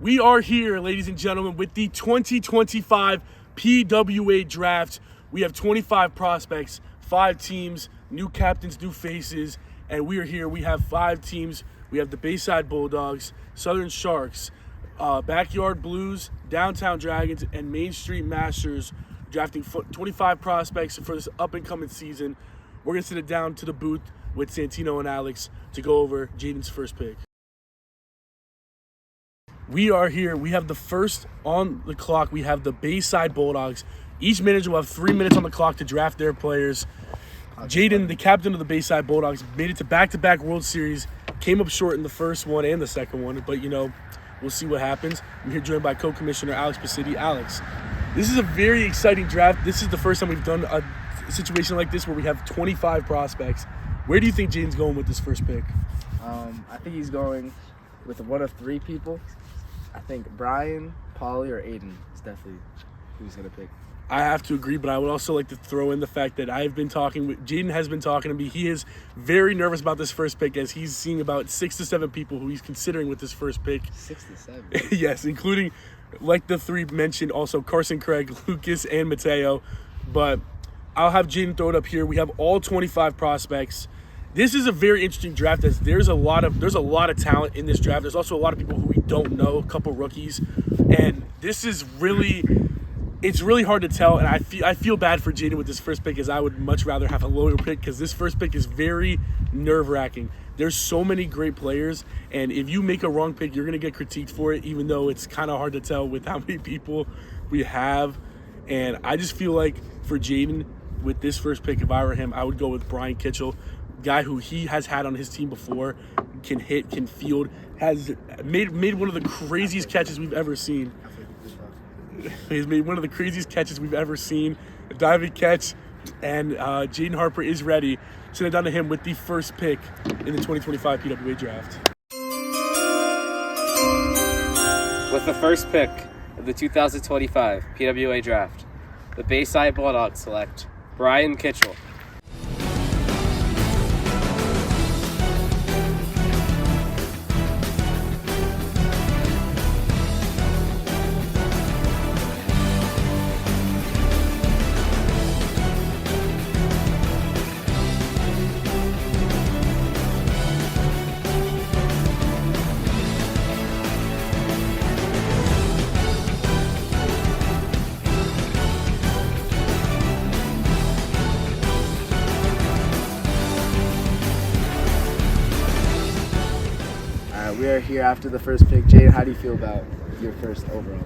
We are here, ladies and gentlemen, with the 2025 PWA Draft. We have 25 prospects, 5 teams, new captains, new faces, and we are here. We have 5 teams. We have the Bayside Bulldogs, Southern Sharks, Backyard Blues, Downtown Dragons, and Main Street Masters drafting 25 prospects for this up-and-coming season. We're going to sit it down to the booth with Santino and Alex to go over Jaden's first pick. We are here. We have the first on the clock. We have the Bayside Bulldogs. Each manager will have 3 minutes on the clock to draft their players. Jaden, the captain of the Bayside Bulldogs, made it to back-to-back World Series. Came up short in the first one and the second one, but, we'll see what happens. I'm here joined by co-commissioner Alex Pacitti. Alex, this is a very exciting draft. This is the first time we've done a situation like this where we have 25 prospects. Where do you think Jaden's going with this first pick? I think he's going with one of 3 people. I think Brian, Pauly, or Aiden is definitely who he's going to pick. I have to agree, but I would also like to throw in the fact that Jaden has been talking to me. He is very nervous about this first pick as he's seeing about 6 to 7 people who he's considering with this first pick. 6 to 7? Yes, including, like the 3 mentioned, also Carson Craig, Lucas, and Mateo. But I'll have Jaden throw it up here. We have all 25 prospects. This is a very interesting draft as there's a lot of talent in this draft. There's also a lot of people who we don't know, a couple rookies. And this is it's really hard to tell, and I feel bad for Jaden with this first pick as I would much rather have a lower pick because this first pick is very nerve-wracking. There's so many great players, and if you make a wrong pick, you're going to get critiqued for it, even though it's kind of hard to tell with how many people we have. And I just feel like for Jaden, with this first pick, if I were him, I would go with Brian Kitchell, guy who he has had on his team before, can hit, can field, has made one of the craziest catches we've ever seen. He's made one of the craziest catches we've ever seen, a diving catch, and Jaden Harper is ready. Send it down to him with the first pick in the 2025 PWA Draft. With the first pick of the 2025 PWA Draft, the Bayside Bulldogs select Brian Kitchell. We are here after the first pick. Jaden, how do you feel about your first overall?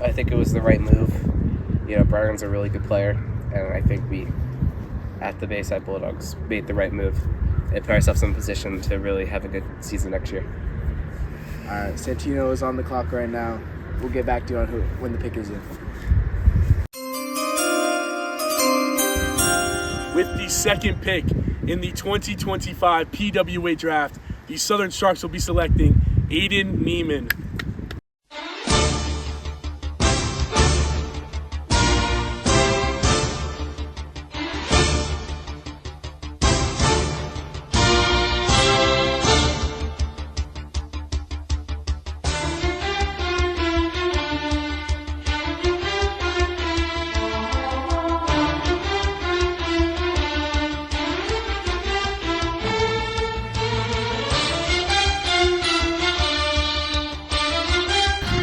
I think it was the right move. Brian's a really good player, and I think we, at the Bayside Bulldogs, made the right move and put ourselves in a position to really have a good season next year. All right, Santino is on the clock right now. We'll get back to you on when the pick is in. With the second pick in the 2025 PWA Draft, the Southern Sharks will be selecting Aiden Neiman.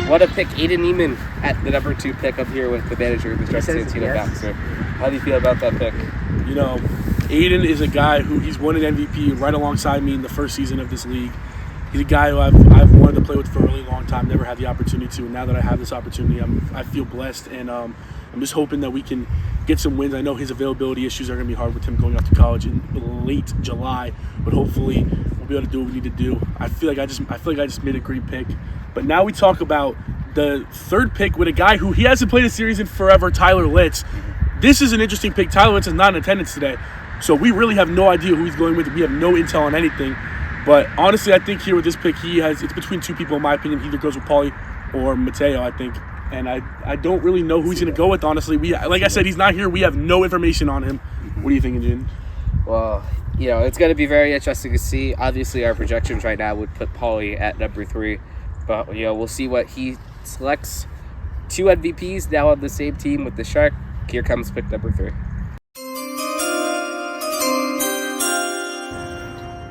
Want to pick Aiden Neiman at the number 2 pick up here with the manager, the Justin Santino Baxter. How do you feel about that pick? Aiden is a guy who he's won an MVP right alongside me in the first season of this league. He's a guy who I've wanted to play with for a really long time, never had the opportunity to, and now that I have this opportunity, I feel blessed, and I'm just hoping that we can get some wins. I know his availability issues are going to be hard with him going off to college in late July, but hopefully we'll be able to do what we need to do. I feel like I just made a great pick. But now we talk about the third pick with a guy who he hasn't played a series in forever, Tyler Litz. This is an interesting pick. Tyler Litz is not in attendance today, so we really have no idea who he's going with. We have no intel on anything. But honestly, I think here with this pick, it's between 2 people in my opinion. He either goes with Pauly or Mateo, I think. And I don't really know who he's going to go with, honestly. Like I said, he's not here. We have no information on him. What are you thinking, Jaden? Well, it's going to be very interesting to see. Obviously, our projections right now would put Pauly at number 3. But we'll see what he selects. 2 MVPs now on the same team with the Shark. Here comes pick number 3.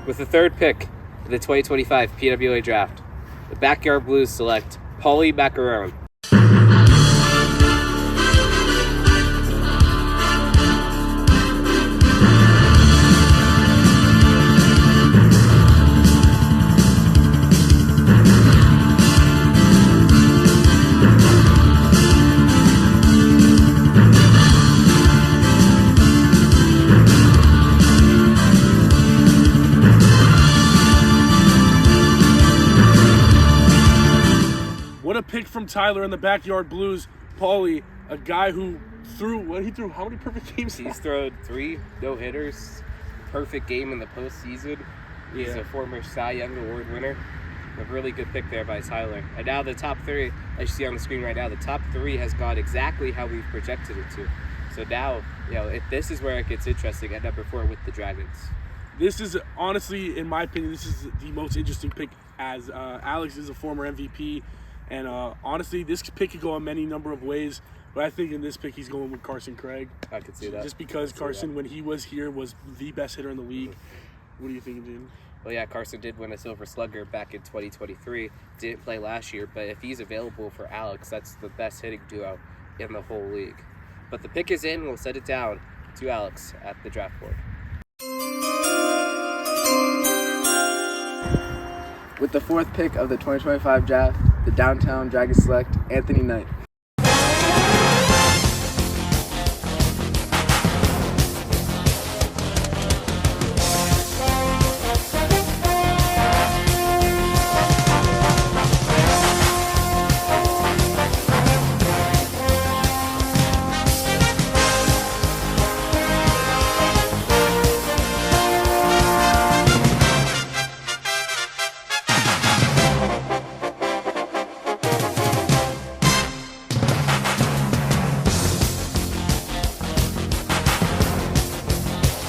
With the 3rd pick in the 2025 PWA Draft, the Backyard Blues select Paulie Macaron. What a pick from Tyler in the Backyard Blues. Paulie, a guy who threw how many perfect games? He's thrown 3 no-hitters, perfect game in the postseason. He's a former Cy Young Award winner. A really good pick there by Tyler. And now the top 3, as you see on the screen right now, the top 3 has gone exactly how we've projected it to. So now, this is where it gets interesting at number 4 with the Dragons. This is honestly, in my opinion, this is the most interesting pick, as Alex is a former MVP. And honestly, this pick could go a many number of ways. But I think in this pick, he's going with Carson Craig. I could see that. Just because Carson, when he was here, was the best hitter in the league. What do you think, Jim? Well, yeah, Carson did win a Silver Slugger back in 2023. Didn't play last year, but if he's available for Alex, that's the best hitting duo in the whole league. But the pick is in. We'll set it down to Alex at the draft board. With the 4th pick of the 2025 draft, the Downtown Dragons select Anthony Knight.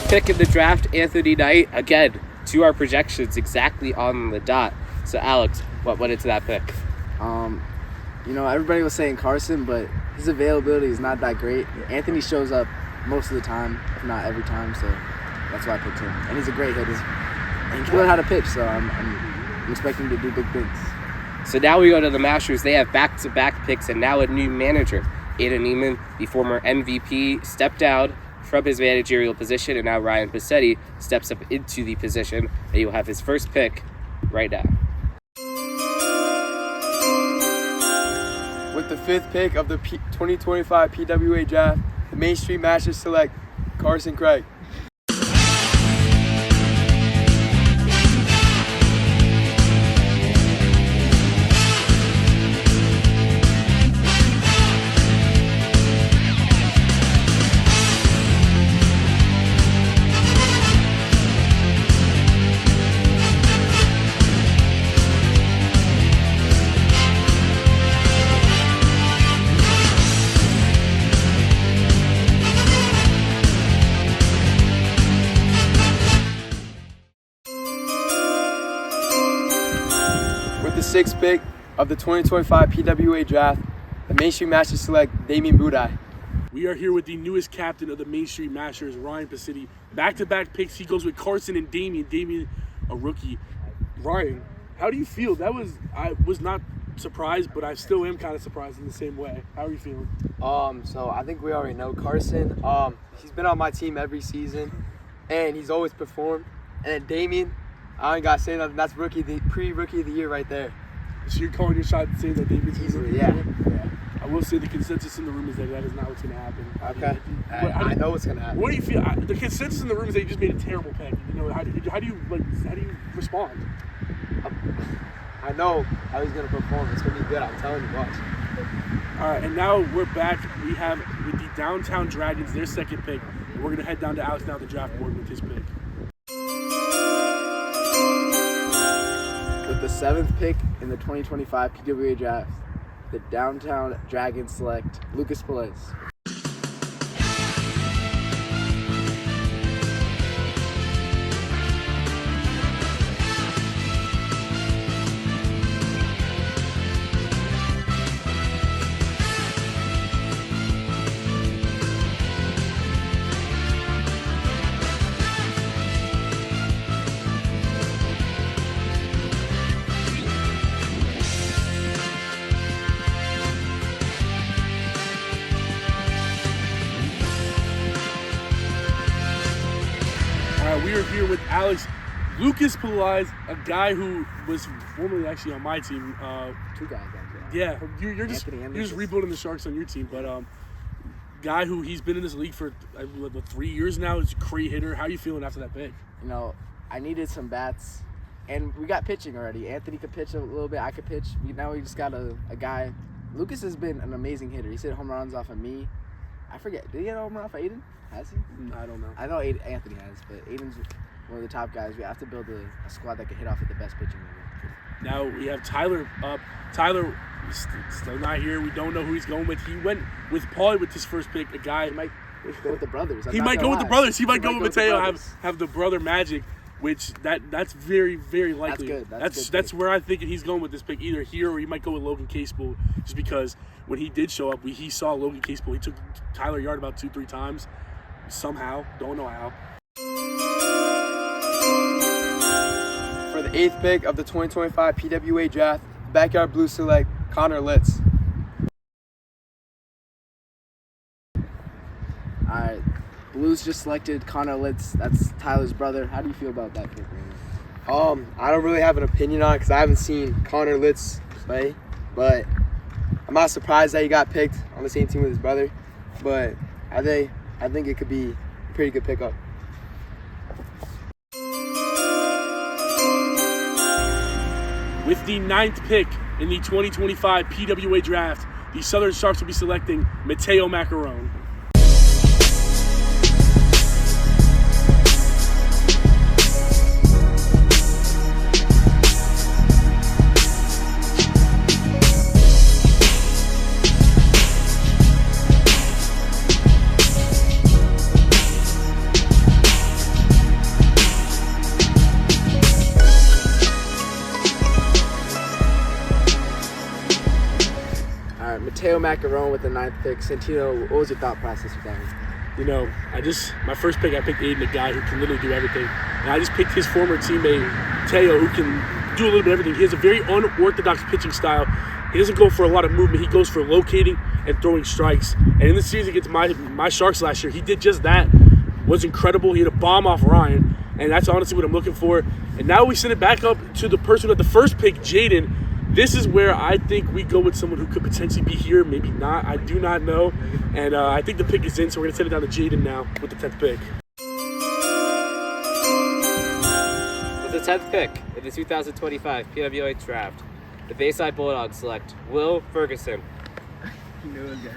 Pick in the draft, Anthony Knight. Again, to our projections, exactly on the dot. So, Alex, what went into that pick? Everybody was saying Carson, but his availability is not that great. Anthony shows up most of the time, if not every time, so that's why I picked him. And he's a great hitter. And he can learn how to pitch, so I'm expecting him to do big things. So now we go to the Masters. They have back-to-back picks and now a new manager. Aiden Neiman, the former MVP, stepped down from his managerial position, and now Ryan Passetti steps up into the position, and he will have his first pick right now. With the 5th pick of the 2025 PWA Draft, the Main Street Masters select Carson Craig. The 6th pick of the 2025 PWA Draft, the Main Street Masters select Damien Budai. We are here with the newest captain of the Main Street Masters, Ryan Passetti. Back-to-back picks. He goes with Carson and Damien. Damien, a rookie. Ryan, how do you feel? I was not surprised, but I still am kind of surprised in the same way. How are you feeling? So I think we already know Carson. He's been on my team every season, and he's always performed. And then Damien, I ain't gotta say nothing. That's pre-rookie of the year right there. So you're calling your shot and saying that David's Easily, yeah. I will say the consensus in the room is that is not what's going to happen. Okay. I know what's gonna happen. What do you feel? The consensus in the room is that you just made a terrible pick. How do you respond? I know how he's gonna perform. It's gonna be good. I'm telling you, watch. All right, and now we're back. We have with the Downtown Dragons, their 2nd pick. And we're gonna head down to Alex now, the draft board, with his pick. With the 7th pick in the 2025 PWA Draft, the Downtown Dragons select Lucas Pelez. here with Alex. Lucas Pelaez, a guy who was formerly actually on my team. Two guys actually. Yeah, you're just Anthony and you're just Lucas. rebuilding the Sharks on your team, but guy who he's been in this league for 3 years now. Is a great hitter. How are you feeling after that pick? You know, I needed some bats, and we got pitching already. Anthony could pitch a little bit. I could pitch. Now we just got a guy. Lucas has been an amazing hitter. He's hit home runs off of me. I forget. Did he hit a home run off of Aiden? Has he? I don't know. I know Anthony has, but Aiden's one of the top guys. We have to build a squad that can hit off with the best pitching. Now we have Tyler up. Tyler still not here. We don't know who he's going with. He went with Paulie with his first pick. A guy He might go with the brothers. He might go with the brothers. He might go with Mateo. Have the brother magic, which that's very, very likely. That's good. That's where I think he's going with this pick. Either here or he might go with Logan Casebolt, just because when he did show up, he saw Logan Casebolt. He took Tyler Yard about 2-3 times, somehow. Don't know how. For the 8th pick of the 2025 PWA Draft, Backyard Blues select Connor Litz. All right, Blues just selected Connor Litz. That's Tyler's brother. How do you feel about that pick, Brandon? I don't really have an opinion on it because I haven't seen Connor Litz play, but I'm not surprised that he got picked on the same team with his brother. But I think it could be a pretty good pickup. With the 9th pick in the 2025 PWA Draft, the Southern Sharks will be selecting Mateo Macaron. Mateo Macaron with the 9th pick. Santino, what was your thought process with that one? You know, my first pick, I picked Aiden, a guy who can literally do everything. And I just picked his former teammate, Teo, who can do a little bit of everything. He has a very unorthodox pitching style. He doesn't go for a lot of movement. He goes for locating and throwing strikes. And in the series against my Sharks last year, he did just that. Was incredible. He had a bomb off Ryan. And that's honestly what I'm looking for. And now we send it back up to the person at the first pick, Jaden. This is where I think we go with someone who could potentially be here, maybe not. I do not know. And I think the pick is in, so we're going to send it down to Jaden now with the 10th pick. With the 10th pick in the 2025 PWA Draft, the Bayside Bulldogs select Will Ferguson. You know that.